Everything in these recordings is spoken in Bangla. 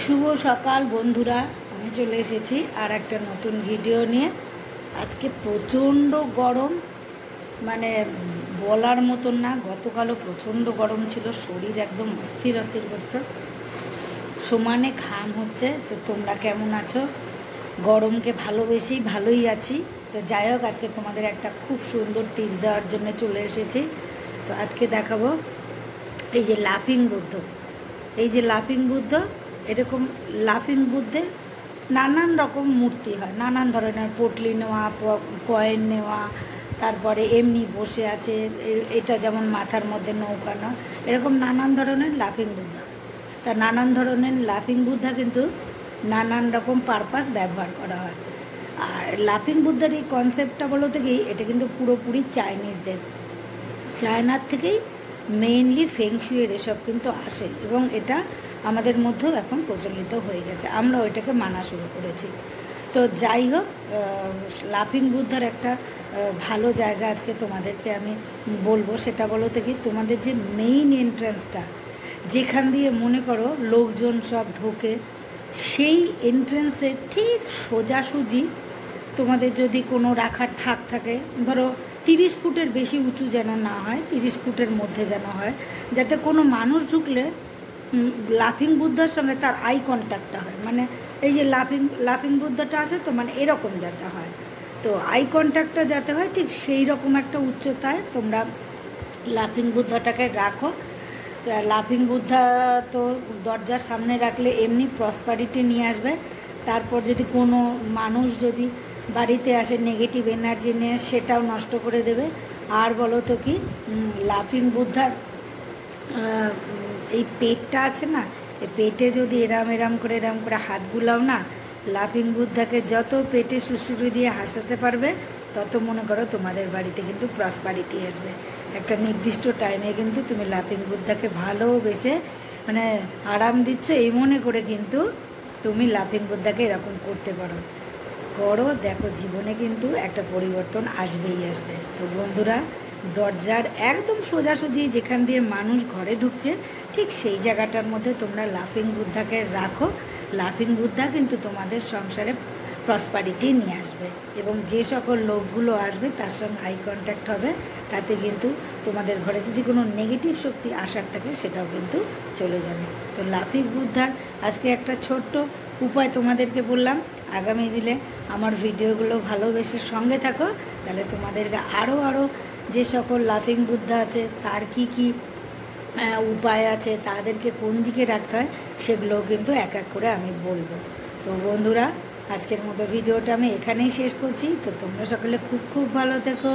শুভ সকাল বন্ধুরা, আমি চলে এসেছি আর একটা নতুন ভিডিও নিয়ে। আজকে প্রচণ্ড গরম, মানে বলার মতন না। গতকালও প্রচণ্ড গরম ছিল, শরীর একদম অস্থির অস্থির করছে, সমানে ঘাম হচ্ছে। তো তোমরা কেমন আছো? গরমকে ভালোই আছি। তো যাই হোক, আজকে তোমাদের একটা খুব সুন্দর টিপস দেওয়ার জন্য চলে এসেছি। তো আজকে দেখাবো এই যে লাফিং বুদ্ধ। এরকম লাফিং বুদ্ধের নানান রকম মূর্তি হয়, নানান ধরনের পটলি নেওয়া, কয়েন নেওয়া, তারপরে এমনি বসে আছে, এটা যেমন মাথার মধ্যে নৌকা না, এরকম নানান ধরনের লাফিং বুদ্ধা। তা নানান ধরনের লাফিং বুদ্ধা কিন্তু নানান রকম পারপাস ব্যবহার করা হয়। আর লাফিং বুদ্ধার এই কনসেপ্টটা বলতে কি, এটা কিন্তু পুরোপুরি চাইনিজদের, চায়নার থেকেই মেইনলি ফেংশুয়ের এসব কিন্তু আসে, এবং এটা আমাদের মধ্যেও এখন প্রচলিত হয়ে গেছে, আমরা ওইটাকে মানা শুরু করেছি। তো যাই হোক, লাফিং বুদ্ধার একটা ভালো জায়গা আজকে তোমাদেরকে আমি বলবো। সেটা বলতে কি, তোমাদের যে মেইন এন্ট্রান্সটা, যেখান দিয়ে মনে করো লোকজন সব ঢোকে, সেই এন্ট্রান্সে ঠিক সোজাসুজি তোমাদের যদি কোনো রাখার থাকে, ধরো 30 ফুটের বেশি উঁচু যেন না হয়, 30 ফুটের মধ্যে যেন হয়, যাতে কোনো মানুষ ঢুকলে লাফিং বুদ্ধার সঙ্গে তার আই কন্ট্যাক্টটা হয়। মানে এই যে লাফিং বুদ্ধাটা আছে তো, মানে এরকম যাতে হয়, তো আই কন্ট্যাক্টটা যাতে হয় ঠিক সেই রকম একটা উচ্চতায় তোমরা লাফিং বুদ্ধাটাকে রাখো। লাফিং বুদ্ধা তো দরজার সামনে রাখলে এমনি প্রসপারিটি নিয়ে আসবে। তারপর যদি কোনো মানুষ যদি বাড়িতে আসে নেগেটিভ এনার্জি নিয়ে, সেটাও নষ্ট করে দেবে। আর বলো তো কি, লাফিং বুদ্ধার এই পেটটা আছে না, এই পেটে যদি এরম করে হাত বুলাও না, লাফিং বুদ্ধাকে যত পেটে সুসুরি দিয়ে হাসাতে পারবে, তত মনে করো তোমাদের বাড়িতে কিন্তু প্রসপারিটি আসবে। একটা নির্দিষ্ট টাইমে কিন্তু তুমি লাফিং বুদ্ধাকে ভালোবেসে, মানে আরাম দিচ্ছ এই মনে করে কিন্তু তুমি লাফিং বুদ্ধাকে এরকম করতে পারো। দেখো, জীবনে কিন্তু একটা পরিবর্তন আসবেই আসবে। তো বন্ধুরা, দরজার একদম সোজাসুজি যেখান দিয়ে মানুষ ঘরে ঢুকছে, ঠিক সেই জায়গাটার মধ্যে তোমরা লাফিং বুদ্ধাকে রাখো। লাফিং বুদ্ধা কিন্তু তোমাদের সংসারে প্রসপারিটি নিয়ে আসবে, এবং যে সকল লোকগুলো আসবে তার সঙ্গে আই কন্ট্যাক্ট হবে, তাতে কিন্তু তোমাদের ঘরে যদি কোনো নেগেটিভ শক্তি আসার থাকে, সেটাও কিন্তু চলে যাবে। তো লাফিং বুদ্ধার আজকে একটা ছোট্ট উপায় তোমাদেরকে বললাম। আগামী দিনে আমার ভিডিওগুলো ভালোবেসে সঙ্গে থাকো, তাহলে তোমাদেরকে আরও যে সকল লাফিং বুদ্ধা আছে, তার কি উপায় আছে, তাদেরকে কোন দিকে রাখতে হয়, সেগুলোও কিন্তু এক এক করে আমি বলবো। তো বন্ধুরা, আজকের মতো ভিডিওটা আমি এখানেই শেষ করছি। তো তোমরা সকলে খুব ভালো থেকো,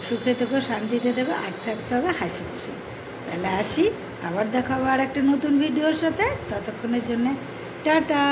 সুখে থেকো, শান্তিতে থেকো, আর থাকতে হবে হাসি খুশি। তাহলে আসি, আবার দেখা হবে আর একটা নতুন ভিডিওর সাথে। ততক্ষণের জন্য টাটা।